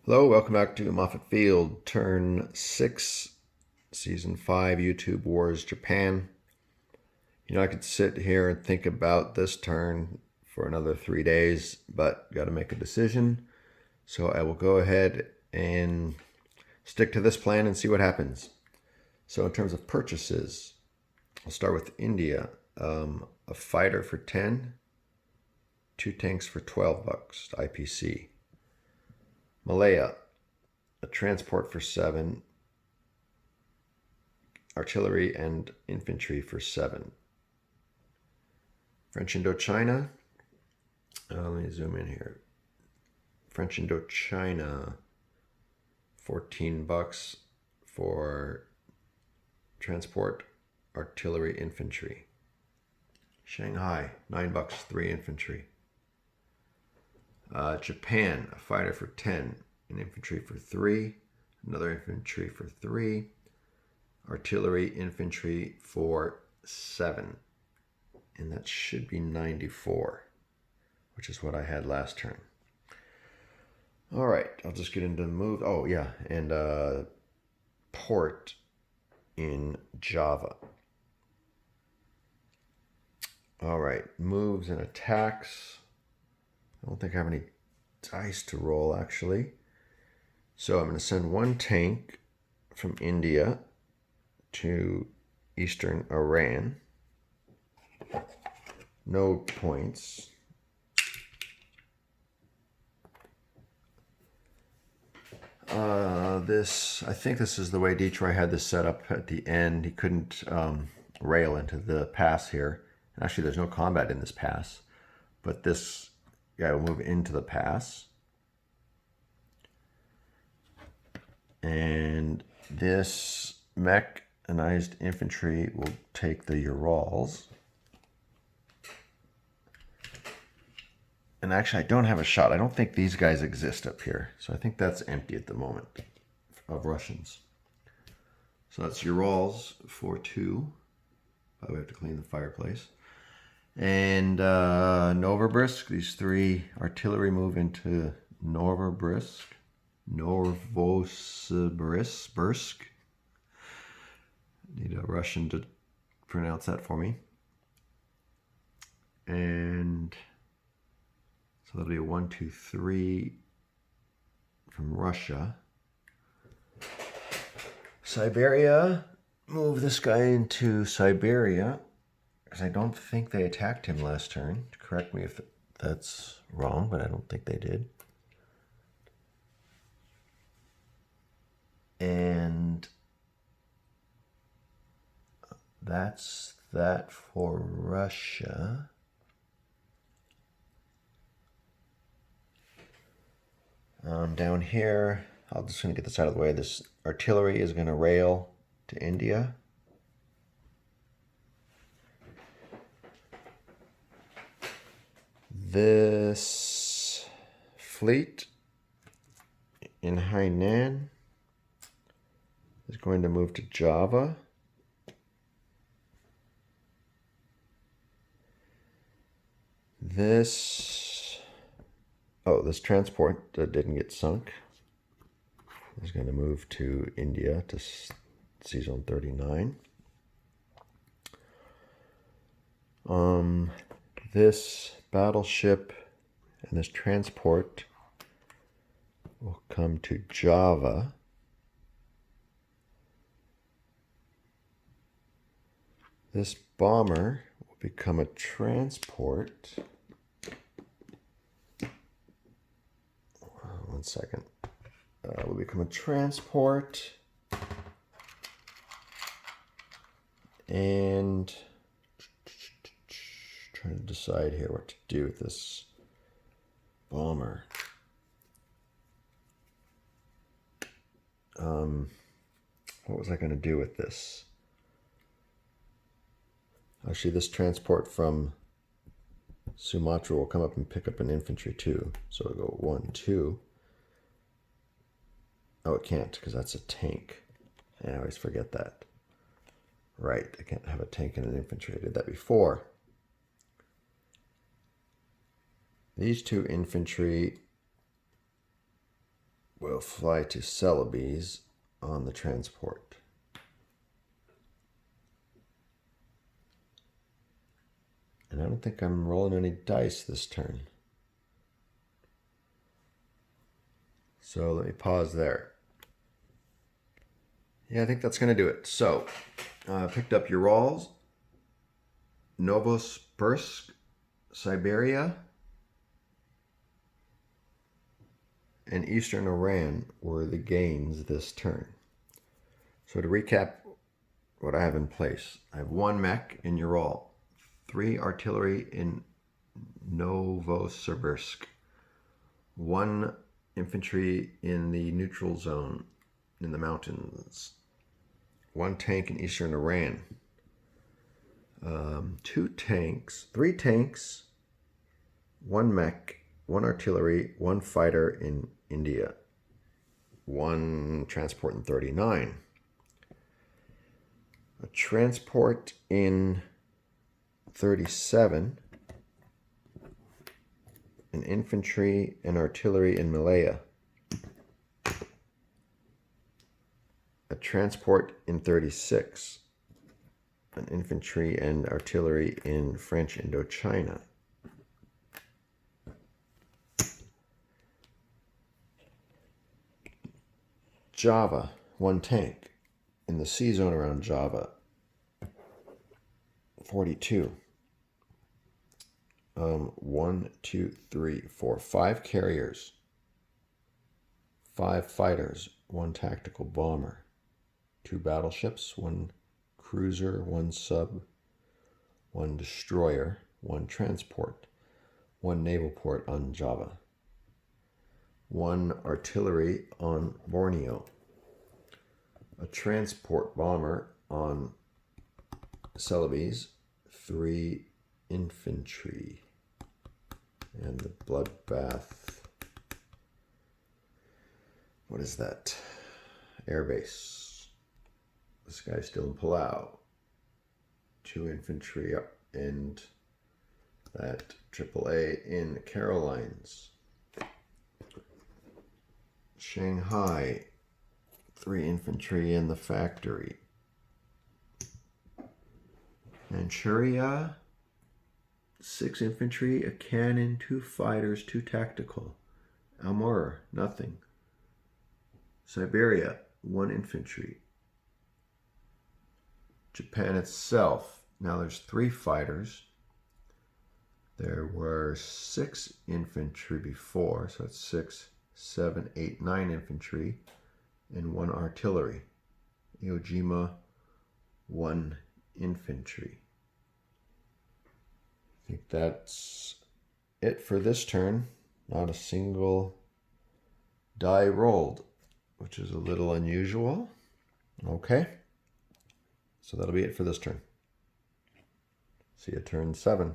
Hello, welcome back to Moffett Field, Turn 6, Season 5, YouTube Wars Japan. I could sit here and think about this turn for another 3 days, but got to make a decision. So I will go ahead and stick to this plan and see what happens. So in terms of purchases, I'll start with India. A fighter for 10, 2 tanks for $12, IPC. Malaya, a transport for 7, artillery and infantry for 7. French Indochina, let me zoom in here. French Indochina, $14 for transport, artillery, infantry. Shanghai, $9, 3 infantry. Japan, a fighter for 10, an infantry for 3, another infantry for 3, artillery, infantry for 7. And that should be 94, which is what I had last turn. All right, I'll just get into the move. Oh, yeah, and port in Java. All right, moves and attacks. I don't think I have any dice to roll, actually. So I'm going to send 1 tank from India to eastern Iran. No points. I think this is the way Detroit had this set up at the end. He couldn't rail into the pass here. Actually, there's no combat in this pass, but this guy will move into the pass. And this mechanized infantry will take the Urals. And actually, I don't have a shot. I don't think these guys exist up here. So I think that's empty at the moment of Russians. So that's Urals for 2. But we have to clean the fireplace. And Novorossiysk, these 3 artillery move into Novorossiysk. Need a Russian to pronounce that for me. And so that'll be a 1, 2, 3 from Russia. Siberia, move this guy into Siberia, because I don't think they attacked him last turn. Correct me if that's wrong, but I don't think they did. And that's that for Russia. Down here, I'll just going to get this out of the way. This artillery is going to rail to India. This fleet in Hainan is going to move to Java. This transport that didn't get sunk is going to move to India to Sea Zone 39. This battleship and this transport will come to Java. This bomber will become a transport. One second. Will become a transport. And trying to decide here what to do with this bomber. What was I going to do with this? Actually, this transport from Sumatra will come up and pick up an infantry too. So it'll go 1, 2. Oh, it can't because that's a tank. I always forget that. Right, I can't have a tank and an infantry. I did that before. These 2 infantry will fly to Celebes on the transport. And I don't think I'm rolling any dice this turn. So let me pause there. Yeah, I think that's going to do it. So I picked up Urals, Novosibirsk, Siberia, and Eastern Iran were the gains this turn. So to recap what I have in place, I have 1 mech in Ural, 3 artillery in Novosibirsk, 1 infantry in the neutral zone in the mountains, 1 tank in Eastern Iran, 2 tanks, 3 tanks, 1 mech, 1 artillery, 1 fighter in India, 1 transport in 39, a transport in 37, an infantry and artillery in Malaya, a transport in 36, an infantry and artillery in French Indochina, Java, 1 tank in the sea zone around Java, 42. 1, 2, 3, 4, 5 carriers, 5 fighters, 1 tactical bomber, 2 battleships, 1 cruiser, 1 sub, 1 destroyer, 1 transport, 1 naval port on Java, 1 artillery on Borneo, a transport bomber on Celebes, 3 infantry, and the bloodbath. What is that? Airbase. This guy's still in Palau. 2 infantry and that AAA in Carolines. Shanghai, 3 infantry in the factory. Manchuria, 6 infantry, a cannon, 2 fighters, 2 tactical. Amur, nothing. Siberia, 1 infantry. Japan itself, now there's 3 fighters. There were 6 infantry before, so it's 6, 7, 8, 9 infantry, and 1 artillery. Iwo 1 infantry. I think that's it for this turn. Not a single die rolled, which is a little unusual. Okay, so that'll be it for this turn. See you turn 7.